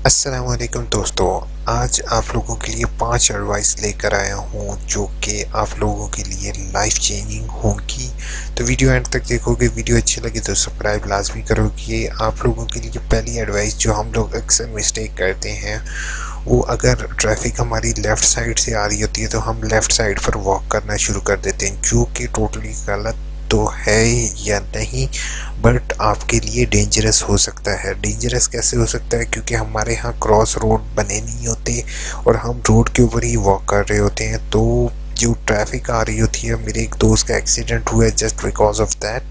अस्सलाम वालेकुम दोस्तों। आज आप लोगों के लिए 5 एडवाइस लेकर आया हूँ जो कि आप लोगों के लिए लाइफ चेंजिंग होंगी। तो वीडियो एंड तक देखोगे। वीडियो अच्छी लगी तो सब्सक्राइब लाजमी करोगे। आप लोगों के लिए पहली एडवाइस जो हम लोग अक्सर मिस्टेक करते हैं वो, अगर ट्रैफिक हमारी लेफ़्ट साइड से आ रही होती है तो हम लेफ़्ट साइड पर वॉक करना शुरू कर देते हैं, जो कि टोटली गलत तो है या नहीं, बट आपके लिए डेंजरस हो सकता है। डेंजरस कैसे हो सकता है? क्योंकि हमारे यहाँ क्रॉस रोड बने नहीं होते और हम रोड के ऊपर ही वॉक कर रहे होते हैं। तो जो ट्रैफिक आ रही होती है, मेरे एक दोस्त का एक्सीडेंट हुआ है जस्ट बिकॉज ऑफ दैट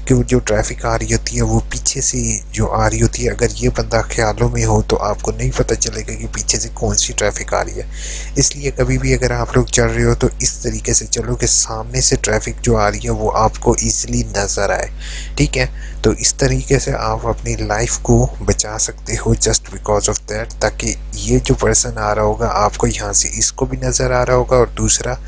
कि जो ट्रैफिक आ रही होती है वो पीछे से जो आ रही होती है, अगर ये बंदा ख्यालों में हो तो आपको नहीं पता चलेगा कि पीछे से कौन सी ट्रैफिक आ रही है। इसलिए कभी भी अगर आप लोग चल रहे हो तो इस तरीके से चलो कि सामने से ट्रैफिक जो आ रही है वो आपको ईजिली नज़र आए, ठीक है। तो इस तरीके से आप अपनी लाइफ को बचा सकते हो जस्ट बिकॉज ऑफ दैट, ताकि ये जो पर्सन आ रहा होगा आपको यहाँ से इसको भी नज़र आ रहा होगा, और दूसरा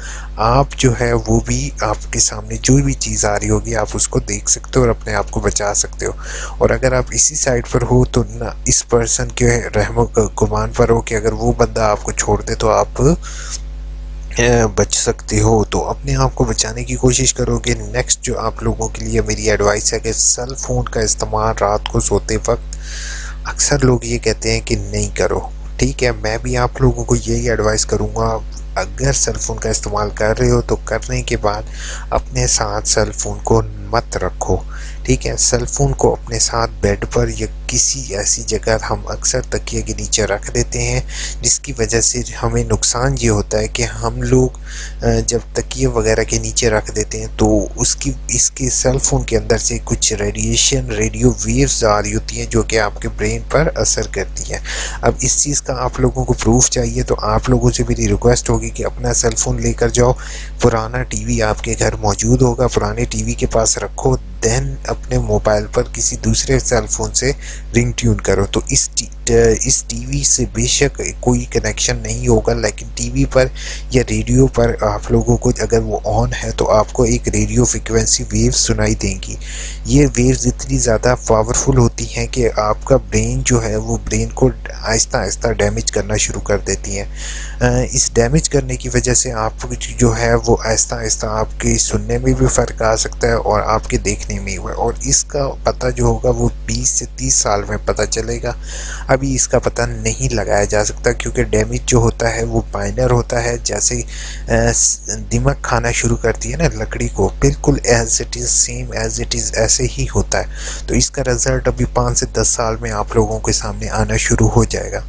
आप जो है वो भी आपके सामने जो भी चीज़ आ रही होगी आप उसको देख सकते हो और अपने आप को बचा सकते हो। और अगर आप इसी साइड पर हो तो ना इस पर्सन के रहमो गुमान पर हो कि अगर वो बंदा आपको छोड़ दे तो आप बच सकते हो। तो अपने आप को बचाने की कोशिश करोगे। नेक्स्ट जो आप लोगों के लिए मेरी एडवाइस है कि सेल फ़ोन का इस्तेमाल रात को सोते वक्त अक्सर लोग ये कहते हैं कि नहीं करो, ठीक है। मैं भी आप लोगों को यही एडवाइस करूँगा, अगर सेल फ़ोन का इस्तेमाल कर रहे हो तो करने के बाद अपने साथ सेल फ़ोन को मत रखो, ठीक है। सेल फ़ोन को अपने साथ बेड पर या किसी ऐसी जगह हम अक्सर तकिए के नीचे रख देते हैं, जिसकी वजह से हमें नुकसान ये होता है कि हम लोग जब तकिए वगैरह के नीचे रख देते हैं तो इसके सेल फ़ोन के अंदर से कुछ रेडियो वेव्स आ रही होती हैं जो कि आपके ब्रेन पर असर करती हैं। अब इस चीज़ का आप लोगों को प्रूफ चाहिए तो आप लोगों से मेरी रिक्वेस्ट होगी कि अपना सेल फ़ोन लेकर जाओ। पुराना टीवी आपके घर मौजूद होगा, पुराने टीवी के पास रखो, देन अपने मोबाइल पर किसी दूसरे सेल फ़ोन से रिंग ट्यून करो। तो इस टीवी से बेशक कोई कनेक्शन नहीं होगा, लेकिन टीवी पर या रेडियो पर आप लोगों को अगर वो ऑन है तो आपको एक रेडियो फ्रिक्वेंसी वेव सुनाई देंगी। ये वेव्स इतनी ज़्यादा पावरफुल होती हैं कि आपका ब्रेन जो है वो ब्रेन को आहिस्ता आहिस्ता डैमेज करना शुरू कर देती हैं। इस डैमेज करने की वजह से आप जो है वो आहिस्ता आहिस्ता आपके सुनने में भी फ़र्क आ सकता है और आपके देखने में भी, और इसका पता जो होगा वो 20 से 30 साल में पता चलेगा। अभी इसका पता नहीं लगाया जा सकता क्योंकि डैमेज जो होता है वो माइनर होता है, जैसे दिमाग खाना शुरू करती है ना लकड़ी को, बिल्कुल as it is same as it is ऐसे ही होता है। तो इसका रिज़ल्ट अभी 5 से 10 साल में आप लोगों के सामने आना शुरू हो जाएगा।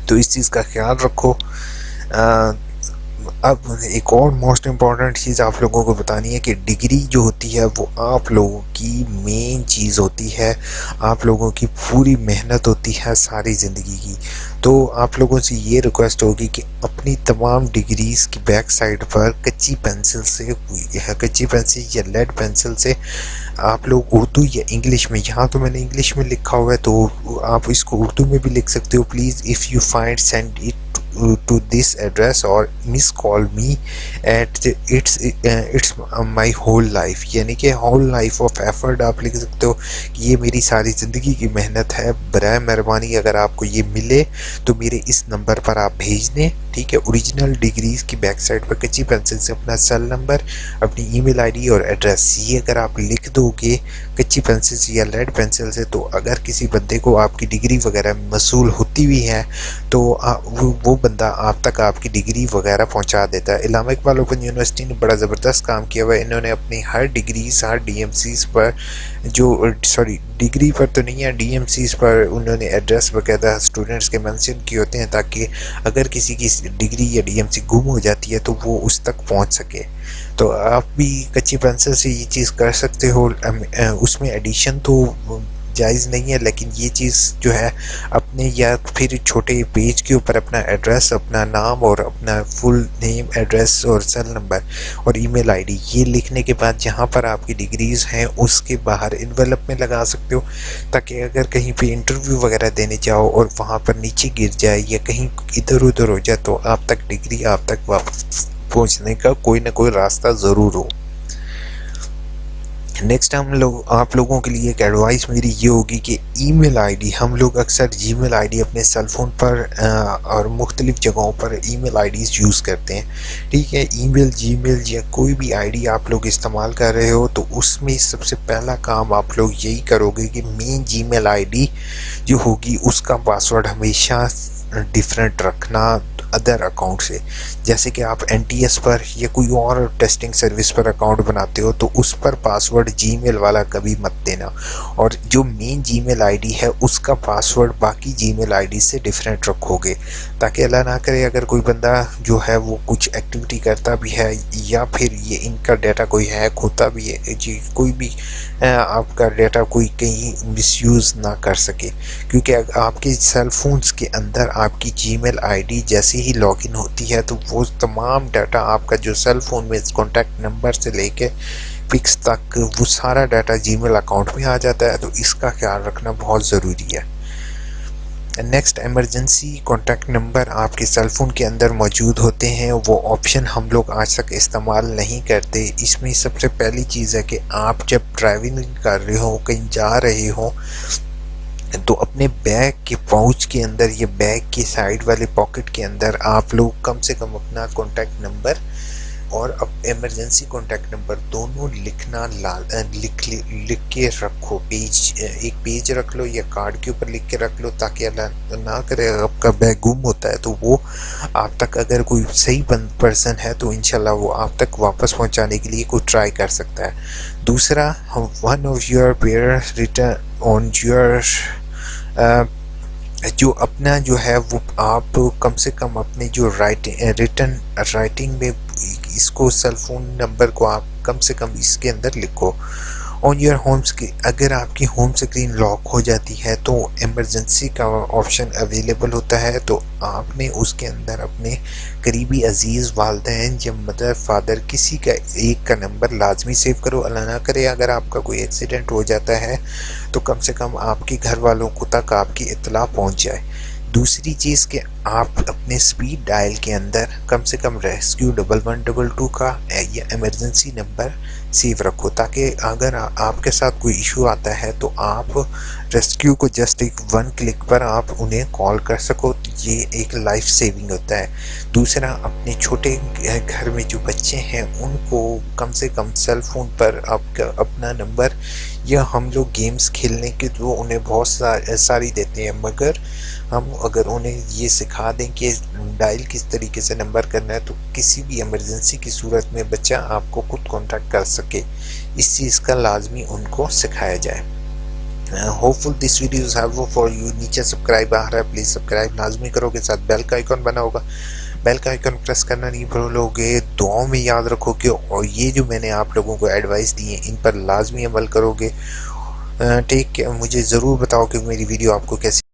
तो इस चीज़ का ख्याल रखो। अब एक और मोस्ट इम्पॉर्टेंट चीज़ आप लोगों को बतानी है कि डिग्री जो होती है वो आप लोगों की मेन चीज़ होती है, आप लोगों की पूरी मेहनत होती है सारी ज़िंदगी की। तो आप लोगों से ये रिक्वेस्ट होगी कि अपनी तमाम डिग्रीज़ की बैक साइड पर कच्ची पेंसिल या लेड पेंसिल से आप लोग उर्दू या इंग्लिश में, यहाँ तो मैंने इंग्लिश में लिखा हुआ है तो आप इसको उर्दू में भी लिख सकते हो। Please if you find send it to this address or miss call me at it's my whole life, यानी कि whole life of effort आप लिख सकते हो कि ये मेरी सारी ज़िंदगी की मेहनत है। बराए मेहरबानी अगर आपको ये मिले तो मेरे इस नंबर पर आप भेज दें, ठीक है। ओरिजिनल डिग्रीज़ की बैक साइड पर कच्ची पेंसिल से अपना सेल नंबर, अपनी ईमेल आईडी और एड्रेस, ये अगर आप लिख दोगे कच्ची पेंसिल से या लेड पेंसिल से, तो अगर किसी बंदे को आपकी डिग्री वगैरह मसूल होती हुई है तो वो बंदा आप तक आपकी डिग्री वगैरह पहुंचा देता है। इलामा इकबाल ओपन यूनिवर्सिटी ने बड़ा ज़बरदस्त काम किया हुआ है। इन्होंने अपनी हर डिग्रीज़, हर डीएमसीज़ पर डिग्री पर तो नहीं है, डीएमसीज़ पर उन्होंने एड्रेस वगैरह स्टूडेंट्स के मेंशन किए होते हैं, ताकि अगर किसी की डिग्री या डीएमसी गुम हो जाती है तो वो उस तक पहुंच सके। तो आप भी कच्ची पेंसिल से ये चीज़ कर सकते हो। उसमें एडिशन तो जायज़ नहीं है, लेकिन ये चीज़ जो है अपने या फिर छोटे पेज के ऊपर अपना एड्रेस, अपना नाम और अपना फुल नेम, एड्रेस और सेल नंबर और ईमेल आईडी, ये लिखने के बाद जहाँ पर आपकी डिग्रीज़ हैं उसके बाहर इन्वेलप में लगा सकते हो, ताकि अगर कहीं पे इंटरव्यू वगैरह देने जाओ और वहाँ पर नीचे गिर जाए या कहीं इधर उधर हो जाए तो आप तक डिग्री आप तक वापस पहुँचने का कोई ना कोई रास्ता ज़रूर हो। نیکسٹ آپ لوگوں کے لیے ایک ایڈوائس میری یہ ہوگی کہ ای میل آئی ڈی، ہم لوگ اکثر جی میل آئی ڈی اپنے سیل فون پر اور مختلف جگہوں پر ای میل آئی ڈیز یوز کرتے ہیں، ٹھیک ہے۔ ای میل، جی میل یا کوئی بھی آئی ڈی آپ لوگ استعمال کر رہے ہو تو اس میں سب سے پہلا کام آپ لوگ یہی کرو گے کہ مین جی میل آئی ڈی جو ہوگی اس کا پاسورڈ ہمیشہ ڈیفرنٹ رکھنا ادر اکاؤنٹ سے۔ جیسے کہ آپ این ٹی ایس پر یا کوئی اور ٹیسٹنگ سروس پر اکاؤنٹ بناتے ہو تو اس پر پاسورڈ جی میل والا کبھی مت دینا، اور جو مین جی میل آئی ڈی ہے اس کا پاسورڈ باقی جی میل آئی ڈی سے ڈیفرنٹ رکھو گے، تاکہ اللہ نہ کرے اگر کوئی بندہ جو ہے وہ کچھ ایکٹیویٹی کرتا بھی ہے یا پھر یہ ان کا ڈیٹا کوئی ہیک ہوتا بھی ہے، جی کوئی بھی آپ کا ڈیٹا کوئی کہیں مس یوز نہ کر سکے، کیونکہ آپ کے سیل فونز کے اندر آپ کی جی میل آئی ڈی جیسے ہی لاگ ان ہوتی ہے تو وہ تمام ڈیٹا آپ کا جو سیل فون میں کانٹیکٹ نمبر سے لے کے پکس تک وہ سارا ڈیٹا جی میل اکاؤنٹ میں آ جاتا ہے، تو اس کا خیال رکھنا بہت ضروری ہے۔ نیکسٹ، ایمرجنسی کانٹیکٹ نمبر آپ کے سیل فون کے اندر موجود ہوتے ہیں، وہ آپشن ہم لوگ آج تک استعمال نہیں کرتے۔ اس میں سب سے پہلی چیز ہے کہ آپ جب ڈرائیونگ کر رہے ہو، کہیں جا رہے ہو، تو اپنے بیگ کے پاؤچ کے اندر یا بیگ کے سائڈ والے پاکٹ کے اندر آپ لوگ کم سے کم اپنا کانٹیکٹ نمبر اور ایمرجنسی کانٹیکٹ نمبر دونوں لکھ کے رکھو۔ ایک پیج رکھ لو یا کارڈ کے اوپر لکھ کے رکھ لو، تاکہ اللہ نہ کرے آپ کا بیگ گم ہوتا ہے تو وہ آپ تک اگر کوئی صحیح پرسن ہے تو انشاءاللہ وہ آپ تک واپس پہنچانے کے لیے کوئی ٹرائی کر سکتا ہے۔ دوسرا، one of your peer return on your جو اپنا جو ہے وہ آپ کم سے کم اپنے جو ریٹن رائٹنگ میں اس کو سیل فون نمبر کو آپ کم سے کم اس کے اندر لکھو۔ آن یور ہوم اسکرین، اگر آپ کی ہوم اسکرین لاک ہو جاتی ہے تو ایمرجنسی کا آپشن اویلیبل ہوتا ہے، تو آپ نے اس کے اندر اپنے قریبی عزیز، والدین یا مدر فادر کسی کا ایک کا نمبر لازمی سیو کرو۔ اللہ نہ کرے اگر آپ کا کوئی ایکسیڈنٹ ہو جاتا ہے تو کم سے کم آپ کے گھر والوں کو تک آپ کی اطلاع پہنچ جائے۔ دوسری چیز کہ آپ اپنے سپیڈ ڈائل کے اندر کم سے کم ریسکیو 1122 کا یا ایمرجنسی نمبر سیو رکھو، تاکہ اگر آپ کے ساتھ کوئی ایشو آتا ہے تو آپ ریسکیو کو جسٹ ایک 1 کلک پر آپ انہیں کال کر سکو، یہ ایک لائف سیونگ ہوتا ہے۔ دوسرا، اپنے چھوٹے گھر میں جو بچے ہیں ان کو کم سے کم سیل فون پر آپ کا اپنا نمبر، یا ہم لوگ گیمز کھیلنے کے تو انہیں بہت ساری دیتے ہیں، مگر ہم اگر انہیں یہ سکھا دیں کہ ڈائل کس طریقے سے نمبر کرنا ہے تو کسی بھی ایمرجنسی کی صورت میں بچہ آپ کو خود کانٹیکٹ کر سکے، اس چیز کا لازمی ان کو سکھایا جائے۔ Hopeful this video is helpful for you. نیچے سبسکرائب آ رہا ہے، پلیز سبسکرائب لازمی کرو گے، ساتھ بیل کا آئیکن بنا ہوگا، بیل کا آئیکن پریس کرنا نہیں بھولو گے۔ دعاؤں میں یاد رکھو کہ اور یہ جو میں نے آپ لوگوں کو ایڈوائس دی ہیں ان پر لازمی عمل کرو گے۔ ٹھیک ہے، مجھے ضرور بتاؤ کہ میری ویڈیو آپ کو کیسی